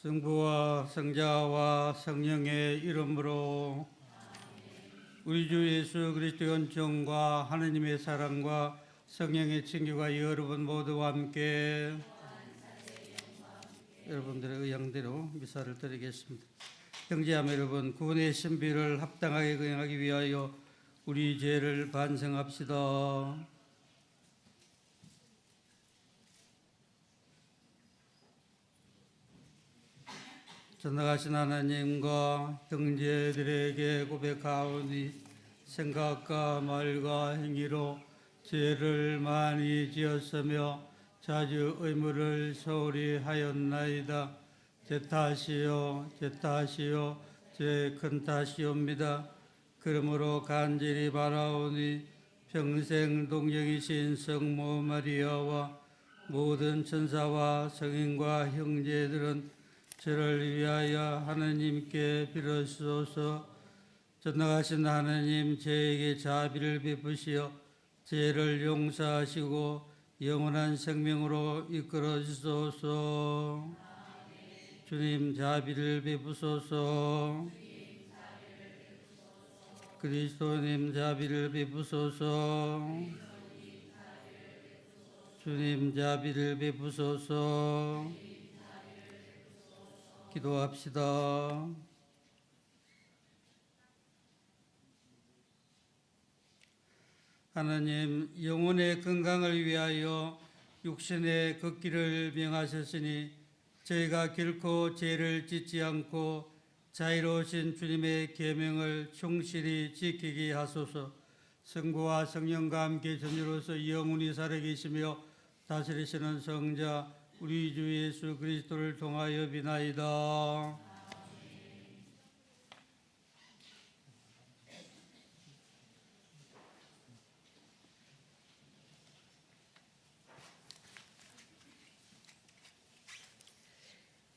성부와 성자와 성령의 이름으로 우리 주 예수 그리스도의 은총과 하느님의 사랑과 성령의 친교가 여러분 모두와 함께 여러분들의 의향대로 미사를 드리겠습니다. 형제자매 여러분, 구원의 신비를 합당하게 거행하기 위하여 우리 죄를 반성합시다. 전능하신 하나님과 형제들에게 고백하오니 생각과 말과 행위로 죄를 많이 지었으며 자주 의무를 소홀히 하였나이다. 제 탓이요 제 큰 탓이옵니다. 그러므로 간절히 바라오니 평생 동정이신 성모 마리아와 모든 천사와 성인과 형제들은 저를 위하여 하나님께 빌어주소서. 전능하신 하나님, 저에게 자비를 베푸시어 죄를 용서하시고 영원한 생명으로 이끌어 주소서. 주님 자비를 베푸소서. 그리스도님 자비를 베푸소서. 주님 자비를 베푸소서. 기도합시다. 하나님, 영혼의 건강을 위하여 육신의 걷기를 명하셨으니 저희가 결코 죄를 짓지 않고 자유로우신 주님의 계명을 충실히 지키게 하소서. 성부와 성령과 함께 전율로서 영원히 살아계시며 다스리시는 성자 우리 주 예수 그리스도를 통하여 비나이다.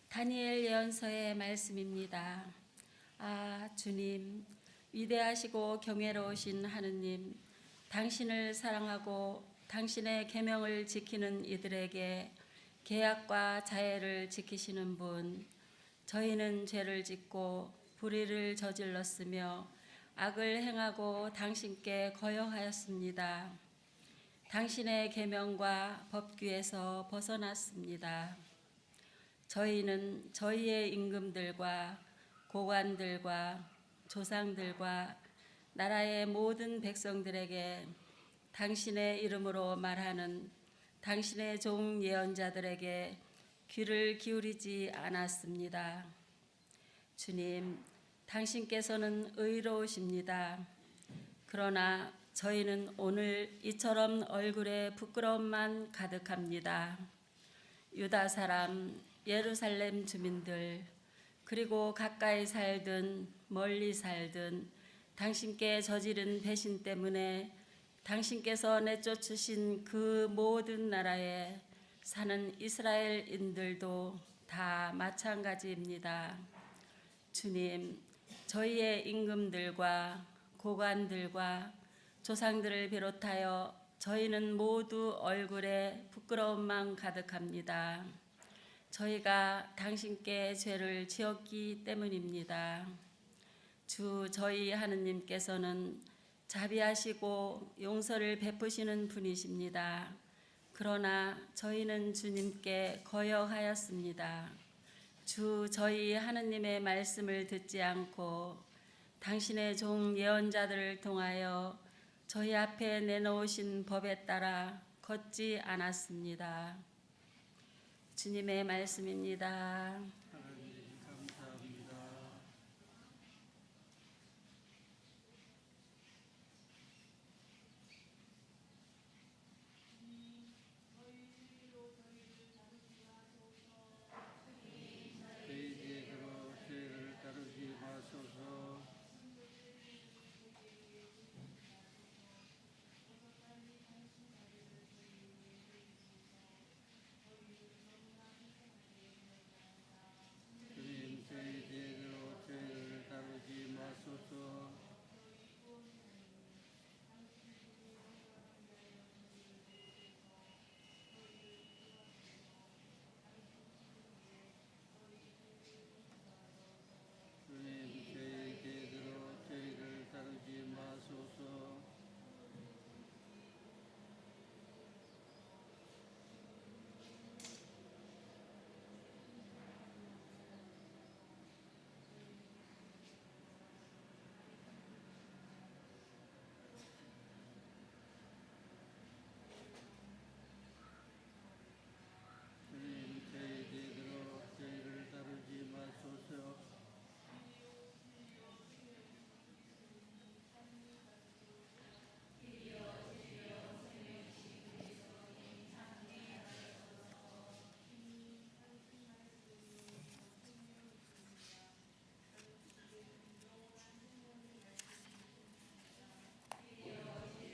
다니엘 예언서의 말씀입니다. 주님, 위대하시고 경외로우신 하느님, 당신을 사랑하고 당신의 계명을 지키는 이들에게 계약과 자애를 지키시는 분, 저희는 죄를 짓고 불의를 저질렀으며 악을 행하고 당신께 거역하였습니다. 당신의 계명과 법규에서 벗어났습니다. 저희는 저희의 임금들과 고관들과 조상들과 나라의 모든 백성들에게 당신의 이름으로 말하는 당신의 종 예언자들에게 귀를 기울이지 않았습니다. 주님, 당신께서는 의로우십니다. 그러나 저희는 오늘 이처럼 얼굴에 부끄러움만 가득합니다. 유다 사람, 예루살렘 주민들, 그리고 가까이 살든 멀리 살든 당신께 저지른 배신 때문에 당신께서 내쫓으신 그 모든 나라에 사는 이스라엘인들도 다 마찬가지입니다. 주님, 저희의 임금들과 고관들과 조상들을 비롯하여 저희는 모두 얼굴에 부끄러움만 가득합니다. 저희가 당신께 죄를 지었기 때문입니다. 주 저희 하느님께서는 자비하시고 용서를 베푸시는 분이십니다. 그러나 저희는 주님께 거역하였습니다. 주 저희 하느님의 말씀을 듣지 않고 당신의 종 예언자들을 통하여 저희 앞에 내놓으신 법에 따라 걷지 않았습니다. 주님의 말씀입니다.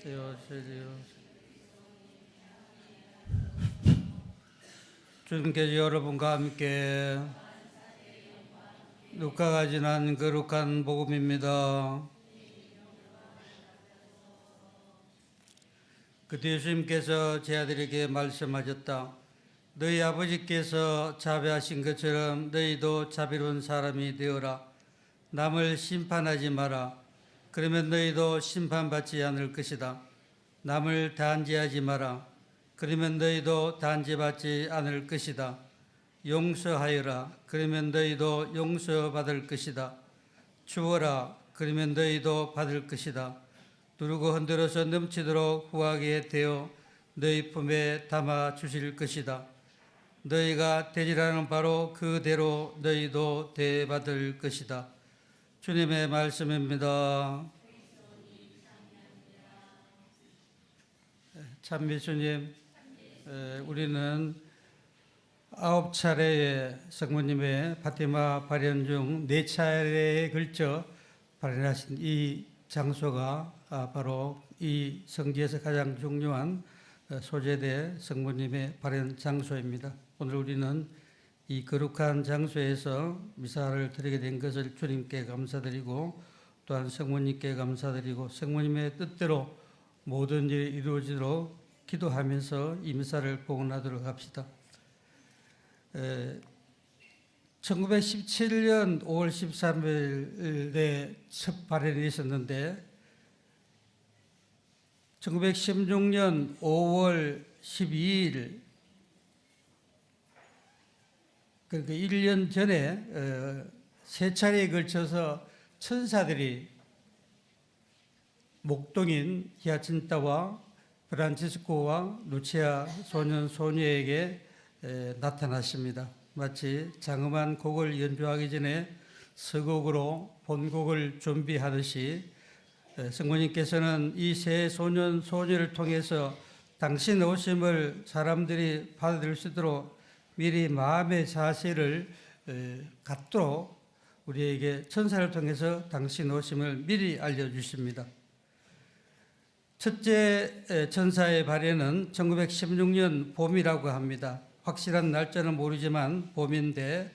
되어지리로다. 주님께서 여러분과 함께 누가가 지난 거룩한 복음입니다. 그때 예수님께서 제 아들에게 말씀하셨다. 너희 아버지께서 자비하신 것처럼 너희도 자비로운 사람이 되어라. 남을 심판하지 마라. 그러면 너희도 심판받지 않을 것이다. 남을 단죄하지 마라. 그러면 너희도 단죄받지 않을 것이다. 용서하여라. 그러면 너희도 용서받을 것이다. 주어라. 그러면 너희도 받을 것이다. 누르고 흔들어서 넘치도록 후하게 되어 너희 품에 담아 주실 것이다. 너희가 되지라는 바로 그대로 너희도 대받을 것이다. 주님의 말씀입니다. 참미 주님, 우리는 9차례의 성모님의 파티마 발현 중 4차례에 걸쳐 발현하신 이 장소가 바로 이 성지에서 가장 중요한 소재대 성모님의 발현 장소입니다. 오늘 우리는 이 거룩한 장소에서 미사를 드리게 된 것을 주님께 감사드리고 또한 성모님께 감사드리고 성모님의 뜻대로 모든 일이 이루어지도록 기도하면서 이 미사를 봉헌하도록 합시다. 1917년 5월 13일에 첫 발현이 있었는데 1916년 5월 12일 그러니까 1년 전에 세 차례에 걸쳐서 천사들이 목동인 히아친타와 프란치스코와 루치아 소년 소녀에게 나타났습니다. 마치 장엄한 곡을 연주하기 전에 서곡으로 본곡을 준비하듯이 성모님께서는 이 세 소년 소녀를 통해서 당신 오심을 사람들이 받아들일 수 있도록 미리 마음의 자세를 갖도록 우리에게 천사를 통해서 당신 오심을 미리 알려주십니다. 첫째 천사의 발현은 1916년 봄이라고 합니다. 확실한 날짜는 모르지만 봄인데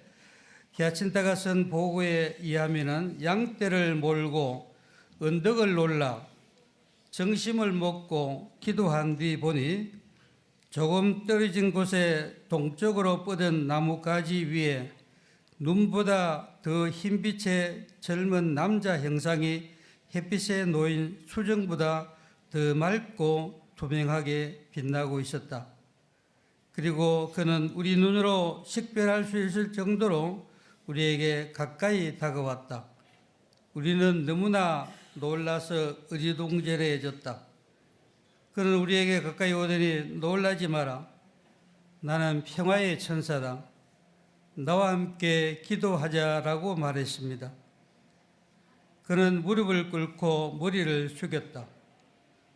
히아친타가 쓴 보고에 의하면 양떼를 몰고 언덕을 놀라 정심을 먹고 기도한 뒤 보니 조금 떨어진 곳에 동쪽으로 뻗은 나뭇가지 위에 눈보다 더 흰빛의 젊은 남자 형상이 햇빛에 놓인 수정보다 더 맑고 투명하게 빛나고 있었다. 그리고 그는 우리 눈으로 식별할 수 있을 정도로 우리에게 가까이 다가왔다. 우리는 너무나 놀라서 어리둥절해졌다. 그는 우리에게 가까이 오더니 놀라지 마라. 나는 평화의 천사다. 나와 함께 기도하자라고 말했습니다. 그는 무릎을 꿇고 머리를 숙였다.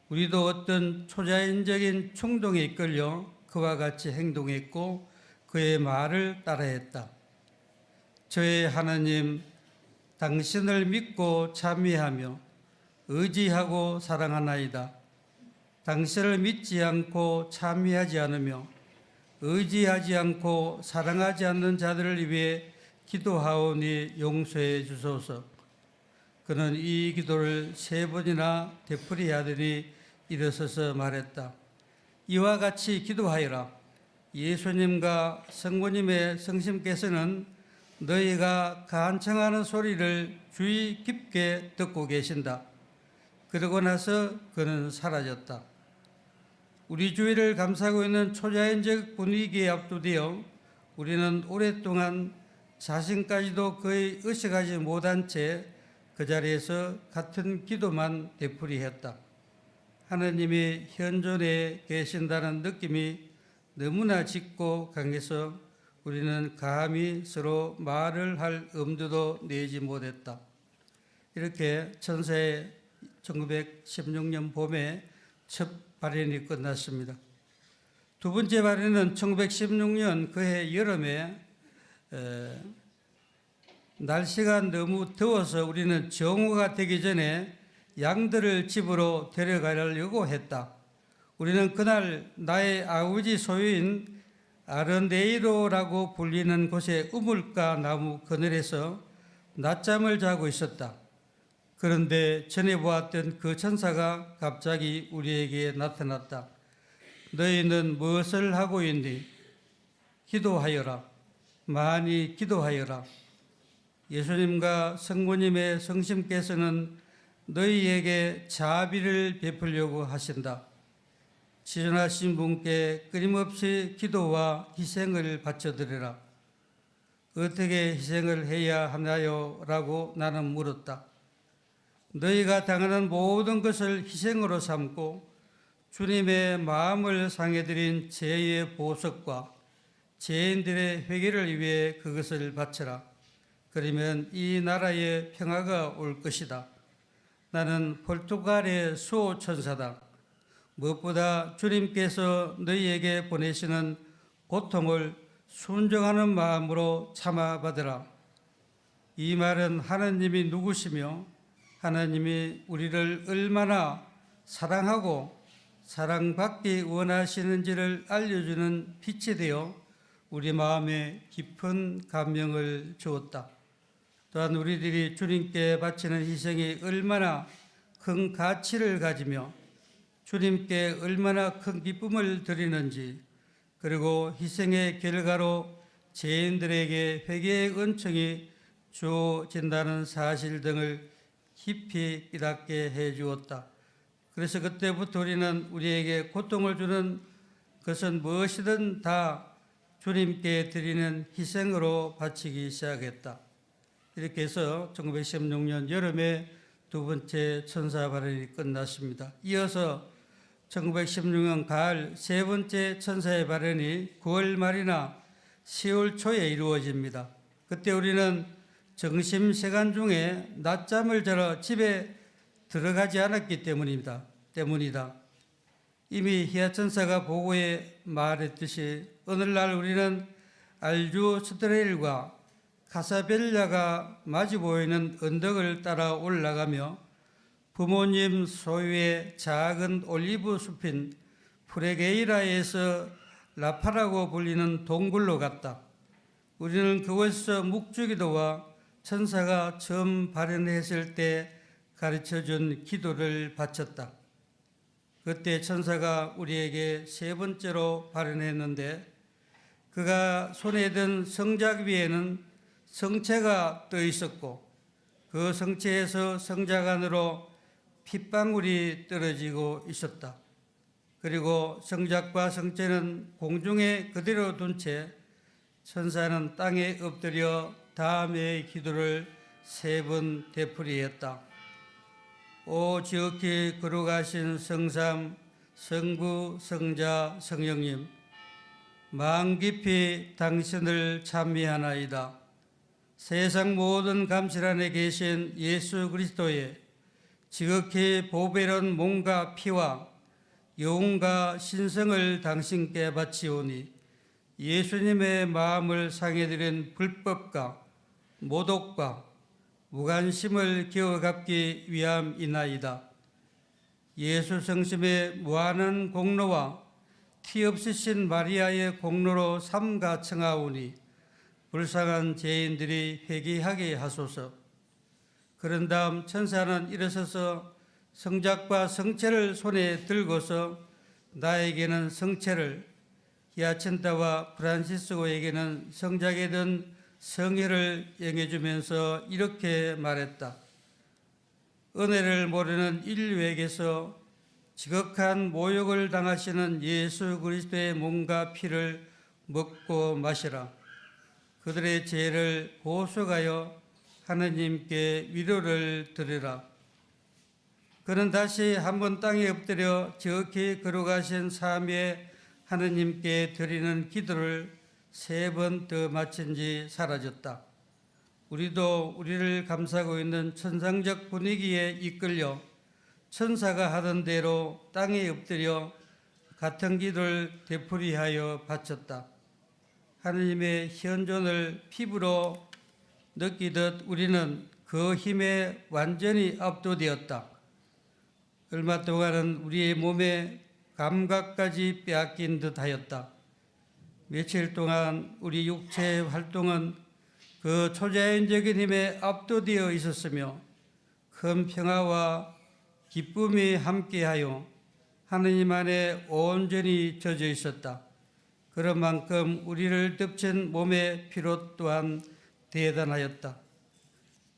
우리도 어떤 초자연적인 충동에 이끌려 그와 같이 행동했고 그의 말을 따라했다. 저의 하나님, 당신을 믿고 찬미하며 의지하고 사랑하나이다. 당신을 믿지 않고 찬미하지 않으며 의지하지 않고 사랑하지 않는 자들을 위해 기도하오니 용서해 주소서. 그는 이 기도를 3번이나 되풀이하더니 일어서서 말했다. 이와 같이 기도하여라. 예수님과 성모님의 성심께서는 너희가 간청하는 소리를 주의 깊게 듣고 계신다. 그러고 나서 그는 사라졌다. 우리 주위를 감싸고 있는 초자연적 분위기에 압도되어 우리는 오랫동안 자신까지도 거의 의식하지 못한 채 그 자리에서 같은 기도만 되풀이했다. 하나님이 현존에 계신다는 느낌이 너무나 짙고 강해서 우리는 감히 서로 말을 할 엄두도 내지 못했다. 이렇게 천사의 1916년 봄에 첫 발현이 끝났습니다. 두 번째 발현은 1916년 그해 여름에 날씨가 너무 더워서 우리는 정오가 되기 전에 양들을 집으로 데려가려고 했다. 우리는 그날 나의 아버지 소유인 아르네이로라고 불리는 곳의 우물가 나무 그늘에서 낮잠을 자고 있었다. 그런데 전에 보았던 그 천사가 갑자기 우리에게 나타났다. 너희는 무엇을 하고 있니? 기도하여라. 많이 기도하여라. 예수님과 성부님의 성심께서는 너희에게 자비를 베풀려고 하신다. 지존하신 분께 끊임없이 기도와 희생을 바쳐드리라. 어떻게 희생을 해야 하나요? 라고 나는 물었다. 너희가 당하는 모든 것을 희생으로 삼고 주님의 마음을 상해드린 죄의 보석과 죄인들의 회개를 위해 그것을 바쳐라. 그러면 이 나라에 평화가 올 것이다. 나는 포르투갈의 수호천사다. 무엇보다 주님께서 너희에게 보내시는 고통을 순종하는 마음으로 참아받으라. 이 말은 하나님이 누구시며 하나님이 우리를 얼마나 사랑하고 사랑받기 원하시는지를 알려주는 빛이 되어 우리 마음에 깊은 감명을 주었다. 또한 우리들이 주님께 바치는 희생이 얼마나 큰 가치를 가지며 주님께 얼마나 큰 기쁨을 드리는지, 그리고 희생의 결과로 죄인들에게 회개의 은총이 주어진다는 사실 등을 깊이 깨닫게 해 주었다. 그래서 그때부터 우리는 우리에게 고통을 주는 것은 무엇이든 다 주님께 드리는 희생으로 바치기 시작했다. 이렇게 해서 1916년 여름에 두 번째 천사 발언이 끝났습니다. 이어서 1916년 가을 세 번째 천사의 발언이 9월 말이나 10월 초에 이루어집니다. 그때 우리는 정심세관 중에 낮잠을 자러 집에 들어가지 않았기 때문이다. 이미 히아천사가 보고에 말했듯이 오늘날 우리는 알주 스트레일과 카사벨라가 마주 보이는 언덕을 따라 올라가며 부모님 소유의 작은 올리브 숲인 프레게이라에서 라파라고 불리는 동굴로 갔다. 우리는 그곳에서 묵주기도와 천사가 처음 발언했을 때 가르쳐준 기도를 바쳤다. 그때 천사가 우리에게 세 번째로 발언했는데 그가 손에 든 성작 위에는 성체가 떠 있었고 그 성체에서 성작 안으로 핏방울이 떨어지고 있었다. 그리고 성작과 성체는 공중에 그대로 둔 채 천사는 땅에 엎드려 다음의 기도를 세 번 되풀이했다. 오 지극히 거룩하신 성삼, 성부, 성자, 성령님, 마음 깊이 당신을 찬미하나이다. 세상 모든 감실 안에 계신 예수 그리스도의 지극히 보배로운 몸과 피와 영혼과 신성을 당신께 바치오니 예수님의 마음을 상해드린 불법과 모독과 무관심을 기어갚기 위함이나이다. 예수 성심의 무한한 공로와 티 없으신 마리아의 공로로 삼가 청하오니 불쌍한 죄인들이 회개하게 하소서. 그런 다음 천사는 일어서서 성작과 성체를 손에 들고서 나에게는 성체를, 히아친타와 프란시스코에게는 성작에 든 성회를 영해주면서 이렇게 말했다. 은혜를 모르는 인류에게서 지극한 모욕을 당하시는 예수 그리스도의 몸과 피를 먹고 마시라. 그들의 죄를 보속하여 하나님께 위로를 드리라. 그는 다시 한번 땅에 엎드려 지극히 거룩하신 삼위의 하나님께 드리는 기도를 세 번 더 마친 지 사라졌다. 우리도 우리를 감싸고 있는 천상적 분위기에 이끌려 천사가 하던 대로 땅에 엎드려 같은 기도를 되풀이하여 바쳤다. 하나님의 현존을 피부로 느끼듯 우리는 그 힘에 완전히 압도되었다. 얼마 동안은 우리의 몸의 감각까지 빼앗긴 듯하였다. 며칠 동안 우리 육체의 활동은 그 초자연적인 힘에 압도되어 있었으며 큰 평화와 기쁨이 함께하여 하느님 안에 온전히 젖어 있었다. 그런 만큼 우리를 덮친 몸의 피로 또한 대단하였다.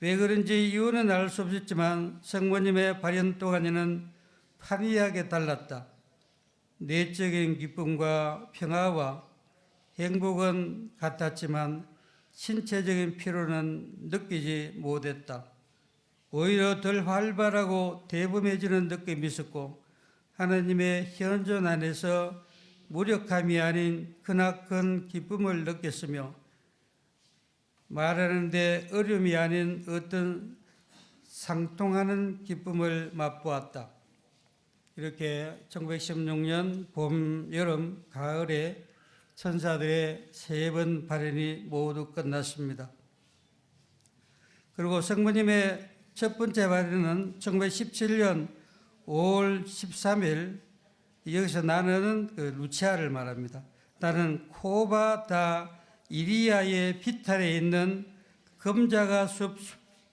왜 그런지 이유는 알 수 없었지만 성모님의 발현 동안에는 판이하게 달랐다. 내적인 기쁨과 평화와 행복은 같았지만 신체적인 피로는 느끼지 못했다. 오히려 덜 활발하고 대범해지는 느낌이 있었고 하나님의 현존 안에서 무력함이 아닌 크나큰 기쁨을 느꼈으며 말하는데 어려움이 아닌 어떤 상통하는 기쁨을 맛보았다. 이렇게 1916년 봄, 여름, 가을에 천사들의 세 번 발현이 모두 끝났습니다. 그리고 성모님의 첫 번째 발현은 1917년 5월 13일, 여기서 나는 그 루치아를 말합니다. 나는 코바 다 이리아의 비탈에 있는 금자가 숲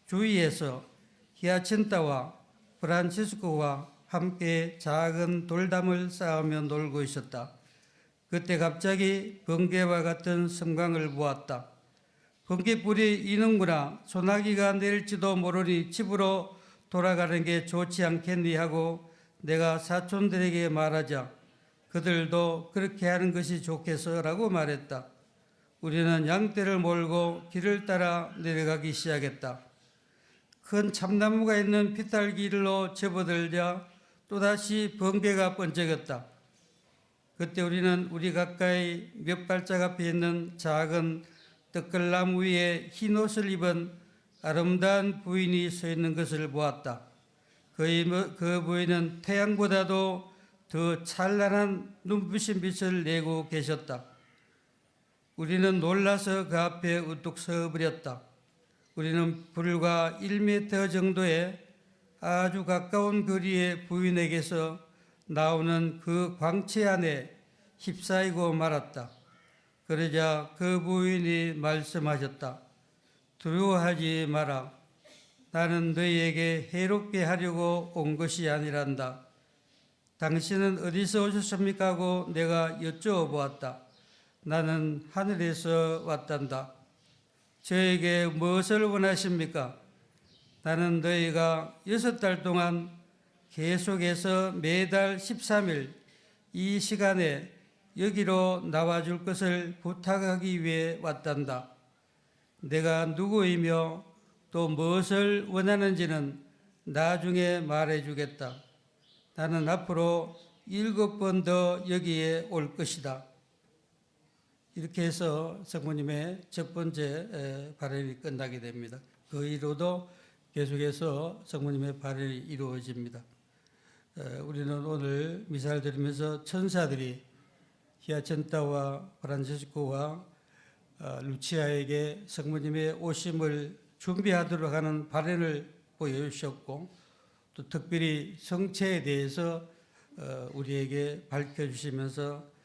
주위에서 히아친타와 프란치스코와 함께 작은 돌담을 쌓으며 놀고 있었다. 그때 갑자기 번개와 같은 섬광을 보았다. 번개불이 이는구나. 소나기가 내릴지도 모르니 집으로 돌아가는 게 좋지 않겠니 하고 내가 사촌들에게 말하자 그들도 그렇게 하는 것이 좋겠어라고 말했다. 우리는 양떼를 몰고 길을 따라 내려가기 시작했다. 큰 참나무가 있는 비탈길로 접어들자 또다시 번개가 번쩍였다. 그때 우리는 우리 가까이 몇 발짝 앞에 있는 작은 떡갈나무 위에 흰 옷을 입은 아름다운 부인이 서 있는 것을 보았다. 그 부인은 태양보다도 더 찬란한 눈부신 빛을 내고 계셨다. 우리는 놀라서 그 앞에 우뚝 서버렸다. 우리는 불과 1m 정도의 아주 가까운 거리의 부인에게서 나오는 그 광채 안에 휩싸이고 말았다. 그러자 그 부인이 말씀하셨다. 두려워하지 마라. 나는 너희에게 해롭게 하려고 온 것이 아니란다. 당신은 어디서 오셨습니까? 하고 내가 여쭤보았다. 나는 하늘에서 왔단다. 저에게 무엇을 원하십니까? 나는 너희가 6달 동안 계속해서 매달 13일 이 시간에 여기로 나와줄 것을 부탁하기 위해 왔단다. 내가 누구이며 또 무엇을 원하는지는 나중에 말해주겠다. 나는 앞으로 7번 더 여기에 올 것이다. 이렇게 해서 성모님의 첫 번째 발현이 끝나게 됩니다. 그 이후로도 계속해서 성모님의 발현이 이루어집니다. 우리는 오늘 미사를 드리면서 천사들이 히아첸타와 프란치스코와 루치아에게 성모님의 오심을 준비하도록 하는 발현을 보여주셨고 또 특별히 성체에 대해서 우리에게 밝혀주시면서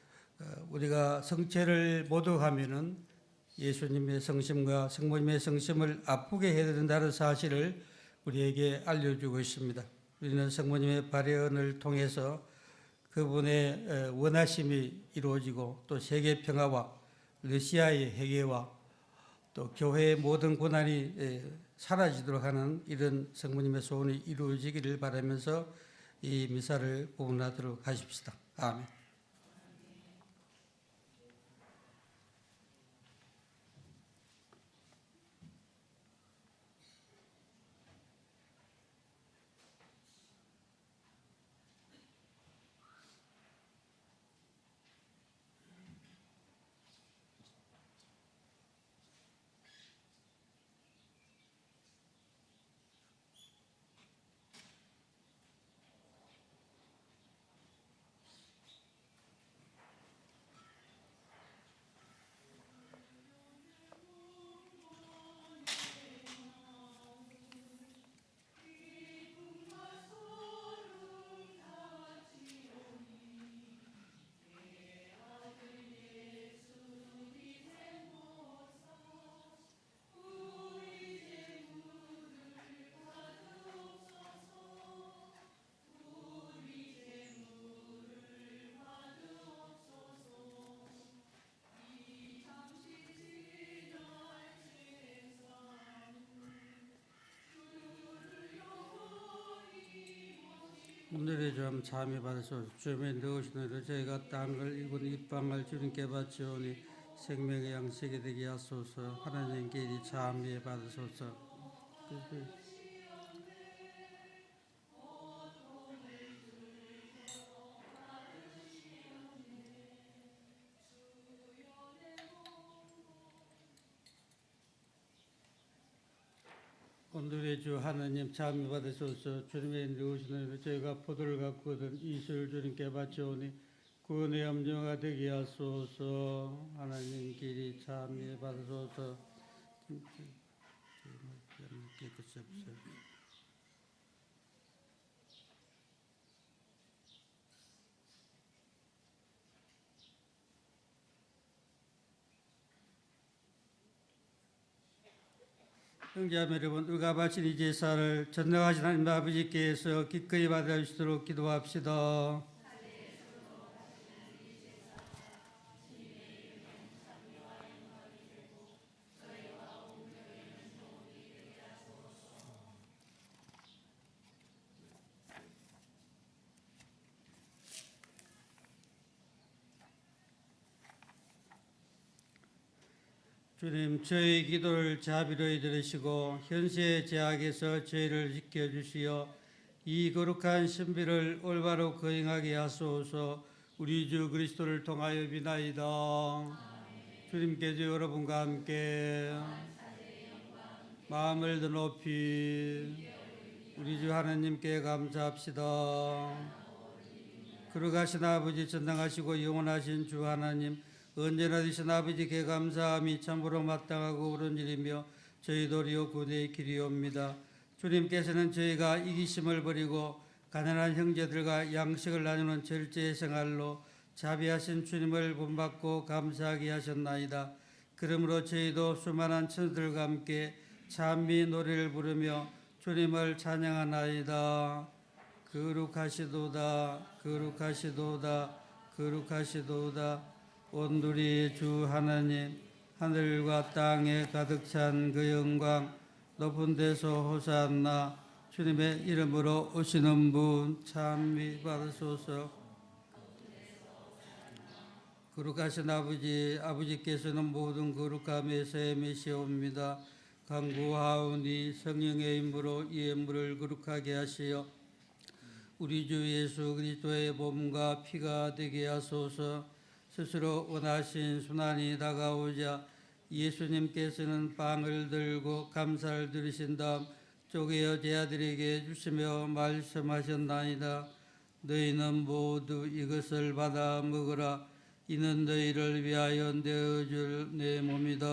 우리가 성체를 모독하면은 예수님의 성심과 성모님의 성심을 아프게 해야 된다는 사실을 우리에게 알려주고 있습니다. 우리는 성모님의 발현을 통해서 그분의 원하심이 이루어지고 또 세계 평화와 러시아의 해계와 또 교회의 모든 고난이 사라지도록 하는 이런 성모님의 소원이 이루어지기를 바라면서 이 미사를 봉헌하도록 하십시다. 아멘. 오늘의 좀 잠이 받으소서. 주님의 넣으시는 저희가 땅을 이군 입방을 주님께 바치오니 생명의 양식이 되게 하소서. 하나님께 잠이 받으소서. 오늘의 주 하나님 잠이 받으소서. 주님의 누우시는 저희가 포도를 갖고 얻은 이슬 주님께 바치오니 구원의 염려가 되게 하소서. 하나님 길이 잠이 받으소서. 깨끗이 없어요. 형제자매 여러분, 우리가 바친 이 제사를 전능하신 하나님 아버지께서 기꺼이 받아주시도록 기도합시다. 주님, 저희 기도를 자비로 들으시고 현세의 제약에서 저희를 지켜주시어 이 거룩한 신비를 올바로 거행하게 하소서. 우리 주 그리스도를 통하여 비나이다. 주님께서 여러분과 함께 마음을 더 높이 우리 주 하나님께 감사합시다. 거룩하신 아버지, 전능하시고 영원하신 주 하나님, 언제나 되신 아버지께 감사함이 참으로 마땅하고 옳은 일이며 저희 도리어 구원의 길이옵니다. 주님께서는 저희가 이기심을 버리고 가난한 형제들과 양식을 나누는 절제의 생활로 자비하신 주님을 본받고 감사하게 하셨나이다. 그러므로 저희도 수많은 천들과 함께 찬미 노래를 부르며 주님을 찬양하나이다. 거룩하시도다, 거룩하시도다, 거룩하시도다. 온누리 주 하나님, 하늘과 땅에 가득 찬 그 영광, 높은 데서 호산나. 주님의 이름으로 오시는 분 찬미 받으소서. 거룩하신 아버지, 아버지께서는 모든 거룩함의 셈이시옵니다. 간구하오니 성령의 힘으로 이 예물을 거룩하게 하시어 우리 주 예수 그리스도의 몸과 피가 되게 하소서. 스스로 원하신 순환이 다가오자 예수님께서는 빵을 들고 감사를 드리신 다음 쪼개어 제자들에게 주시며 말씀하셨나이다. 너희는 모두 이것을 받아 먹으라. 이는 너희를 위하여 내어줄 내 몸이다.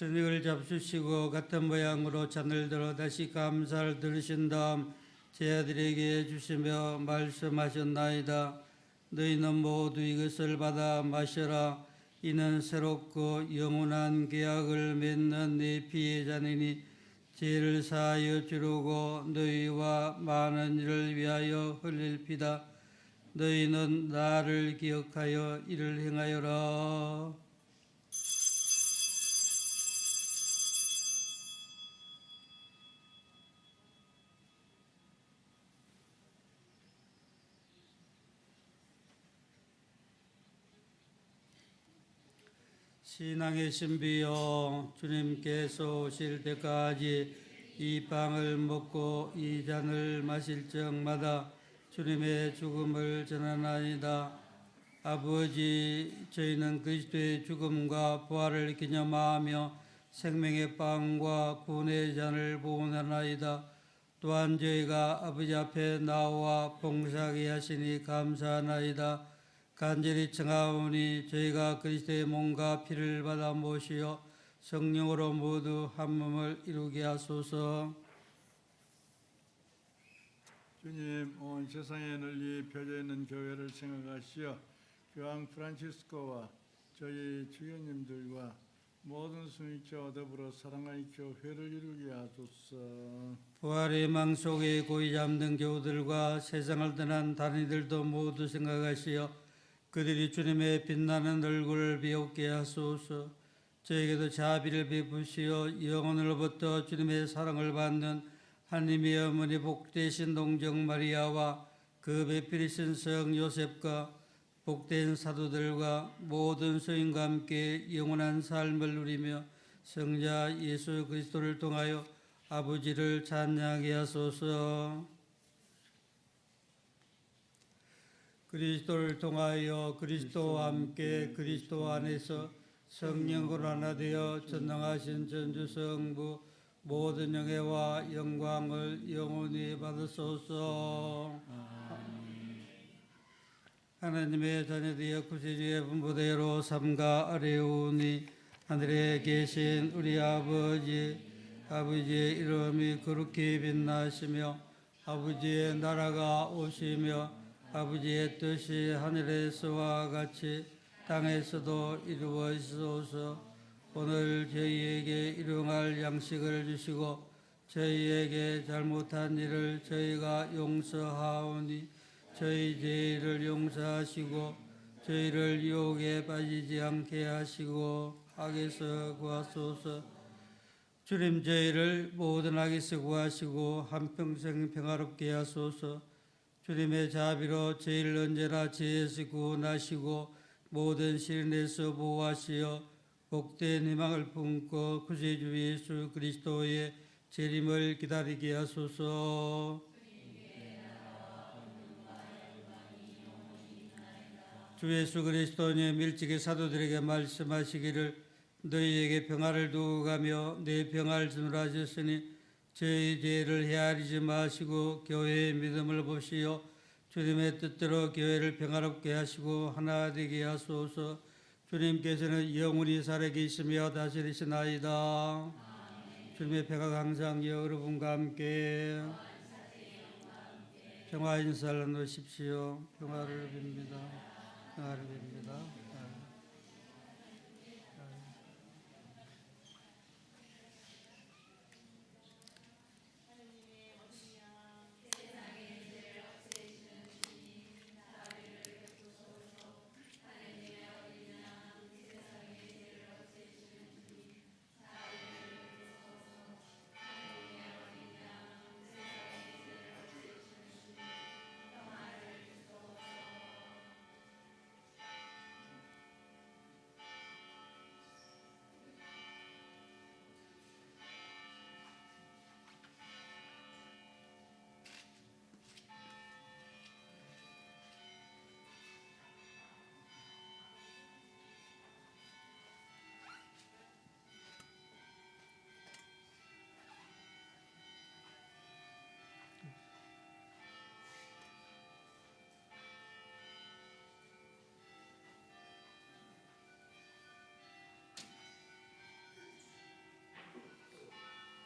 저녁을 잡수시고 같은 모양으로 잔을 들어 다시 감사를 들으신 다음 제자들에게 주시며 말씀하셨나이다. 너희는 모두 이것을 받아 마셔라. 이는 새롭고 영원한 계약을 맺는 내 피의 잔이니 죄를 사하여 주르고 너희와 많은 이를 위하여 흘릴 피다. 너희는 나를 기억하여 이를 행하여라. 신앙의 신비여, 주님께서 오실 때까지 이 빵을 먹고 이 잔을 마실 적마다 주님의 죽음을 전하나이다. 아버지, 저희는 그리스도의 죽음과 부활을 기념하며 생명의 빵과 구원의 잔을 봉헌하나이다. 또한 저희가 아버지 앞에 나와 봉사하게 하시니 감사하나이다. 간절히 청하오니 저희가 그리스도의 몸과 피를 받아 모시어 성령으로 모두 한 몸을 이루게 하소서. 주님, 온 세상에 널리 펴져 있는 교회를 생각하시어 교황 프란치스코와 저희 주교님들과 모든 성육자와 더불어 사랑과 있죠 회를 이루게 하소서. 부활의 망 속에 고이 잠든 교우들과 세상을 떠난 다른 이들도 모두 생각하시어 그들이 주님의 빛나는 얼굴을 비웃게 하소서. 저에게도 자비를 베푸시어 영혼으로부터 주님의 사랑을 받는 하나님의 어머니 복되신 동정 마리아와 그 배필이신 성 요셉과 복된 사도들과 모든 성인과 함께 영원한 삶을 누리며 성자 예수 그리스도를 통하여 아버지를 찬양하게 하소서. 그리스도를 통하여 그리스도와 함께 그리스도 안에서 성령으로 하나 되어 전능하신 전주성부 모든 영예와 영광을 영원히 받으소서. 하나님의 자녀되어 구세주의 분부대로 삼가 아뢰오니 하늘에 계신 우리 아버지의 이름이 거룩히 빛나시며 아버지의 나라가 오시며 아버지의 뜻이 하늘에서와 같이 땅에서도 이루어지소서. 오늘 저희에게 일용할 양식을 주시고 저희에게 잘못한 일을 저희가 용서하오니 저희 죄를 용서하시고 저희를 유혹에 빠지지 않게 하시고 악에서 구하소서. 주님 저희를 모든 악에서 구하시고 한평생 평화롭게 하소서. 주님의 자비로 저희를 언제나 죄에서 구원하시고 모든 시련에서 보호하시어 복된 희망을 품고 구세주 예수 그리스도의 재림을 기다리게 하소서. 주 예수 그리스도님 일찍이 사도들에게 말씀하시기를 너희에게 평화를 두고 가며 내 평화를 주노라 하셨으니 저희 죄를 헤아리지 마시고 교회의 믿음을 보시어 주님의 뜻대로 교회를 평화롭게 하시고 하나 되게 하소서. 주님께서는 영원히 살아계시며 다스리시나이다. 주님의 평화가 항상 여러분과 함께 평화 인사를 놓으십시오. 평화를 빕니다. 평화를 빕니다.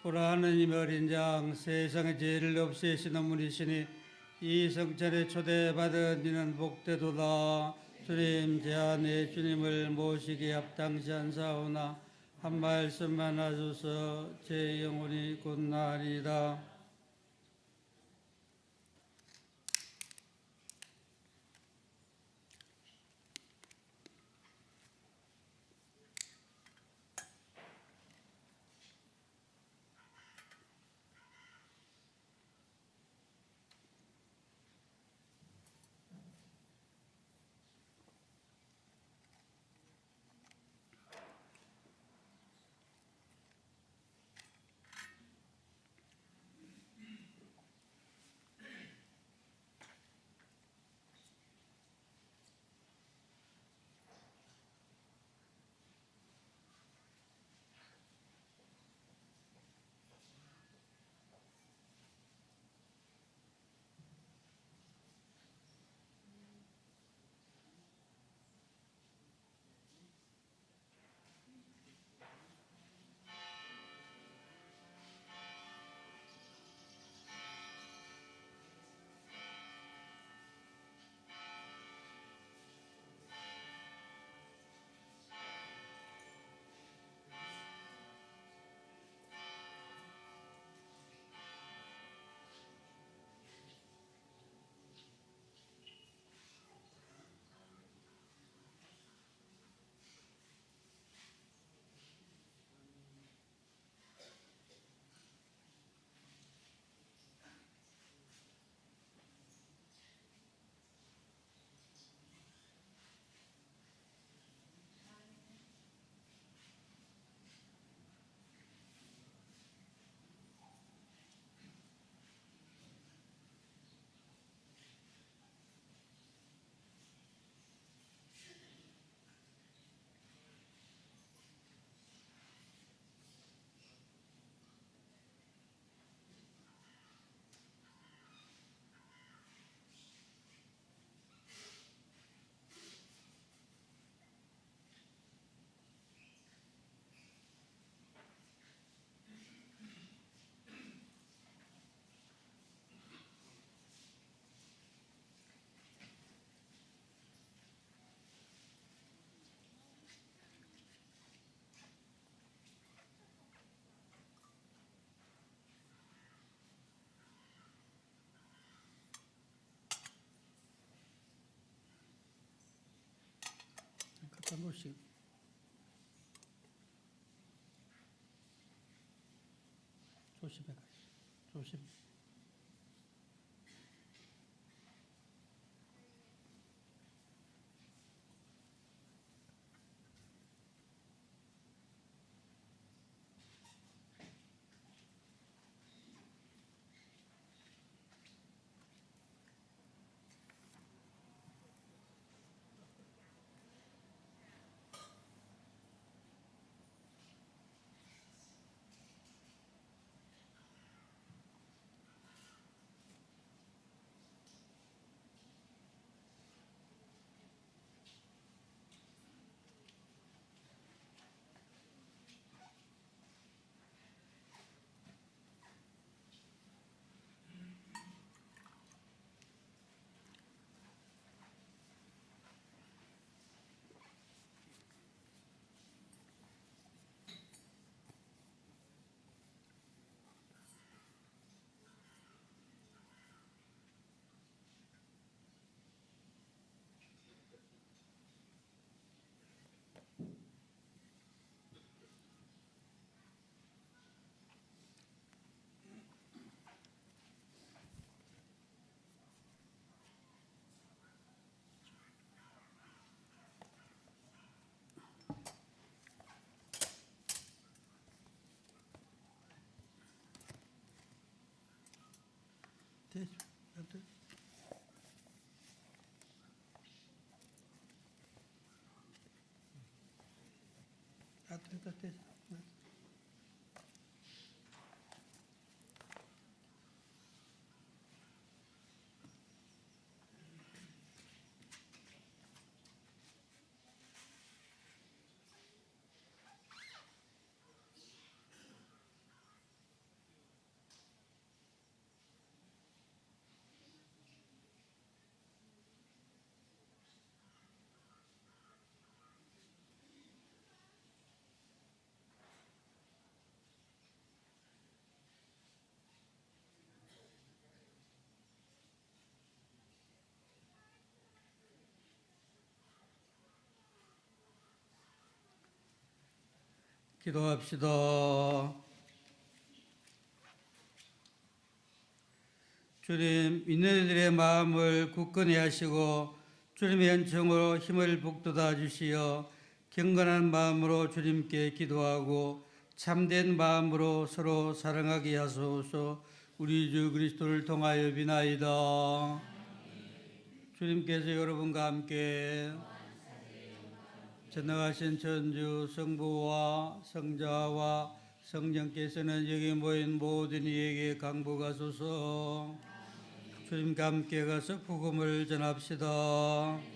보라 하느님의 어린 양 세상의 죄를 없애시는 분이시니 이 성전에 초대받은 이는 복되도다. 주님 제 안에 주님을 모시기에 합당치 않사오나 한 말씀만 하소서. 제 영혼이 곧나리이다. 조금씩 조심해 가시죠. 조심. 됐죠. 됐죠. 기도합시다. 주님, 인내들의 마음을 굳건히 하시고 주님의 은총으로 힘을 북돋아 주시어 경건한 마음으로 주님께 기도하고 참된 마음으로 서로 사랑하게 하소서. 우리 주 그리스도를 통하여 비나이다. 주님께서 여러분과 함께 전능하신 천주 성부와 성자와 성령께서는 여기 모인 모든 이에게 강복하소서. 주님과 함께 가서 복음을 전합시다.